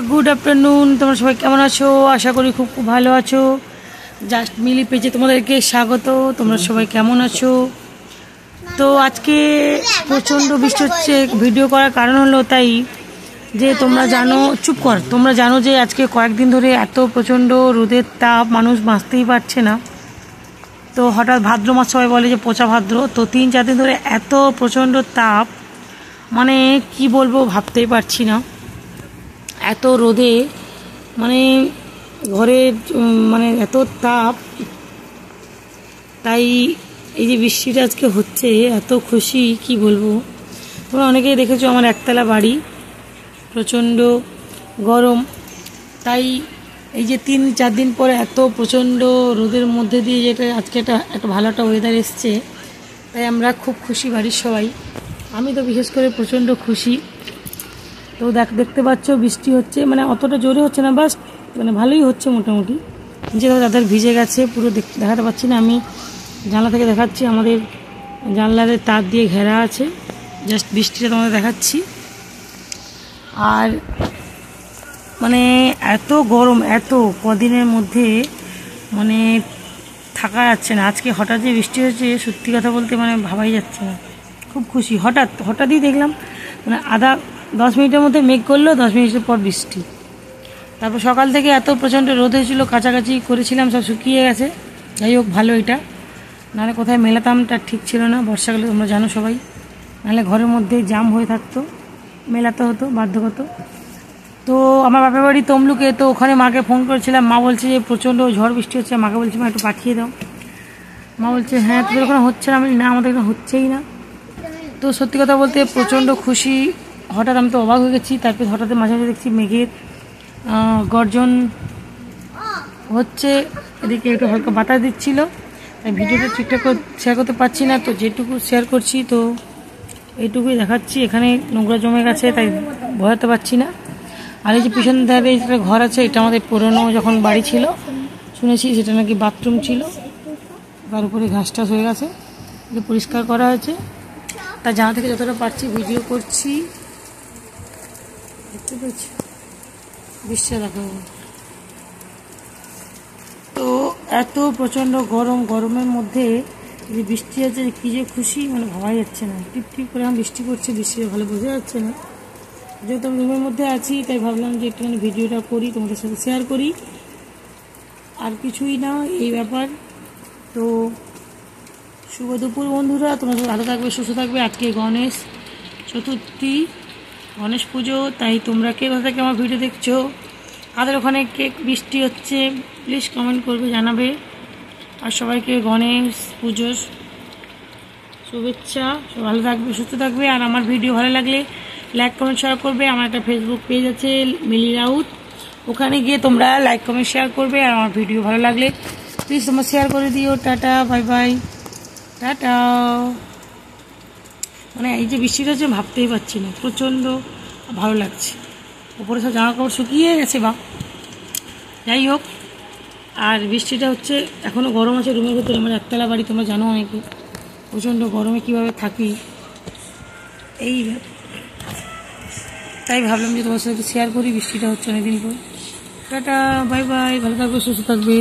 Good afternoon. তোমরা সবাই কেমন আছো? আশা করি খুব খুব ভালো আছো। জাস্ট মিলি পেজে তোমাদেরকে স্বাগত। তোমরা সবাই কেমন আছো? তো আজকে প্রচণ্ড বৃষ্টি হচ্ছে। ভিডিও করার কারণ হলো তাই যে তোমরা জানো, চুপ কর, তোমরা জানো যে আজকে কয়েকদিন ধরে এত প্রচণ্ড রোদের তাপ, মানুষ বাঁচতেই পারছে না। তো হঠাৎ ভাদ্র মাস সবাই বলে যে পচা ভাদ্র, তো 3-4 দিন ধরে এত প্রচণ্ড তাপ, মানে কি বলবো ভাবতেই পারছি না। এত রোদে মানে ঘরে মানে এত তাপ, তাই এই যে বৃষ্টিটা আজকে হচ্ছে এত খুশি কি বলবো। তোমরা অনেকেই দেখেছো আমার একতলা বাড়ি, প্রচণ্ড গরম। তাই এই যে 3-4 দিন পরে এত প্রচণ্ড রোদের মধ্যে দিয়ে যেটা আজকে একটা ভালো একটা ওয়েদার এসছে, তাই আমরা খুব খুশি বাড়ির সবাই। আমি তো বিশেষ করে প্রচণ্ড খুশি। তো দেখতে পাচ্ছ বৃষ্টি হচ্ছে, মানে অতটা জোরে হচ্ছে না, বাস মানে ভালোই হচ্ছে মোটামুটি। যেটা তাদের ভিজে গেছে পুরো দেখাতে পাচ্ছি না, আমি জানলা থেকে দেখাচ্ছি। আমাদের জানলাতে তার দিয়ে ঘেরা আছে, জাস্ট বৃষ্টিটা তোমাদের দেখাচ্ছি। আর মানে এত গরম, এত কদিনের মধ্যে মানে থাকা যাচ্ছে না। আজকে হঠাৎ যে বৃষ্টি হয়েছে, সত্যি কথা বলতে মানে ভাবাই যাচ্ছে না। খুব খুশি। হঠাৎই দেখলাম মানে 10 মিনিটের মধ্যে মেঘ করলো, 10 মিনিটের পর বৃষ্টি। তারপর সকাল থেকে এত প্রচণ্ড রোদ হয়েছিল, কাছাকাছি করেছিলাম, সব শুকিয়ে গেছে। যাই হোক ভালো এটা, নাহলে কোথায় মেলাতামটা ঠিক ছিল না। বর্ষাকালে তোমরা জানো সবাই, নাহলে ঘরের মধ্যে জাম হয়ে থাকতো, মেলাতে হতো বাধ্যগত। তো আমার বাপের বাড়ি তমলুকে, তো ওখানে মাকে ফোন করেছিলাম। মা বলছে যে প্রচণ্ড ঝড় বৃষ্টি হচ্ছে। মাকে বলছি মা একটু পাঠিয়ে দাও। মা বলছে হ্যাঁ তোদের ওখানে হচ্ছে না। আমি না, আমাদের এখানে হচ্ছেই না। তো সত্যি কথা বলতে প্রচণ্ড খুশি। হঠাৎ আমি তো অবাক হয়ে গেছি। তারপর হঠাৎ মাঝে মাঝে দেখছি মেঘের গর্জন হচ্ছে, এদিকে একটু হালকা বাতাস দিচ্ছিল। তাই ভিডিওটা ঠিকঠাক করে শেয়ার করতে পারছি না, তো যেটুকু শেয়ার করছি তো এইটুকুই দেখাচ্ছি। এখানে নোংরা জমে গেছে, তাই বোঝাতে পারছি না। আর এই যে পিছন ধারে যেটা ঘর আছে, এটা আমাদের পুরনো যখন বাড়ি ছিল, শুনেছি সেটা নাকি বাথরুম ছিল। তার উপরে ঘাস টাস হয়ে গেছে, এটা পরিষ্কার করা হয়েছে। তা জানা থেকে যতটা পারছি ভিডিও করছি। দেখতে পেয়েছি বৃষ্টি দেখাবো। তো এত প্রচণ্ড গরম, গরমের মধ্যে যে বৃষ্টি আছে, কি যে খুশি মানে ভাবাই যাচ্ছে না। টিপ টিপ করে আমি বৃষ্টি করছে, বৃষ্টিটা ভালো বোঝা যাচ্ছে না। যেহেতু আমি রুমের মধ্যে আছি, তাই ভাবলাম যে একটুখানি ভিডিওটা করি, তোমাদের সাথে শেয়ার করি। আর কিছুই না, এই ব্যাপার। তো শুভ দুপুর বন্ধুরা, তোমরা সব ভালো থাকবে, সুস্থ থাকবে। আজকে গণেশ চতুর্থী, গণেশ পুজো, তাই তোমরা কে কোথা থেকে আমার ভিডিও দেখছো, কাদের ওখানে কেক বৃষ্টি হচ্ছে, প্লিজ কমেন্ট করবে, জানাবে। আর সবাইকে গণেশ পুজোর শুভেচ্ছা। সব ভালো থাকবে, সুস্থ থাকবে। আর আমার ভিডিও ভালো লাগলে লাইক কমেন্ট শেয়ার করবে। আমার একটা ফেসবুক পেজ আছে মিলি রাউত, ওখানে গিয়ে তোমরা লাইক কমেন্ট শেয়ার করবে। আর আমার ভিডিও ভালো লাগলে প্লিজ তোমরা শেয়ার করে দিও। Tata, bye bye, tata. মানে এই যে বৃষ্টিটা হচ্ছে ভাবতেই পারছি না, প্রচণ্ড ভালো লাগছে। উপরে সব জামা কাপড় শুকিয়ে গেছে বা যাই হোক। আর বৃষ্টিটা হচ্ছে, এখনও গরম আছে রুমের ভিতরে। আমার একতলা বাড়ি, তোমরা জানো অনেকে প্রচণ্ড গরমে কীভাবে থাকি। এই তাই ভাবলাম যে তোমার সাথে শেয়ার করি। বৃষ্টিটা হচ্ছে অনেকদিন পর। টাটা, বাই বাই, ভালো থাকবে, সুস্থ থাকবে।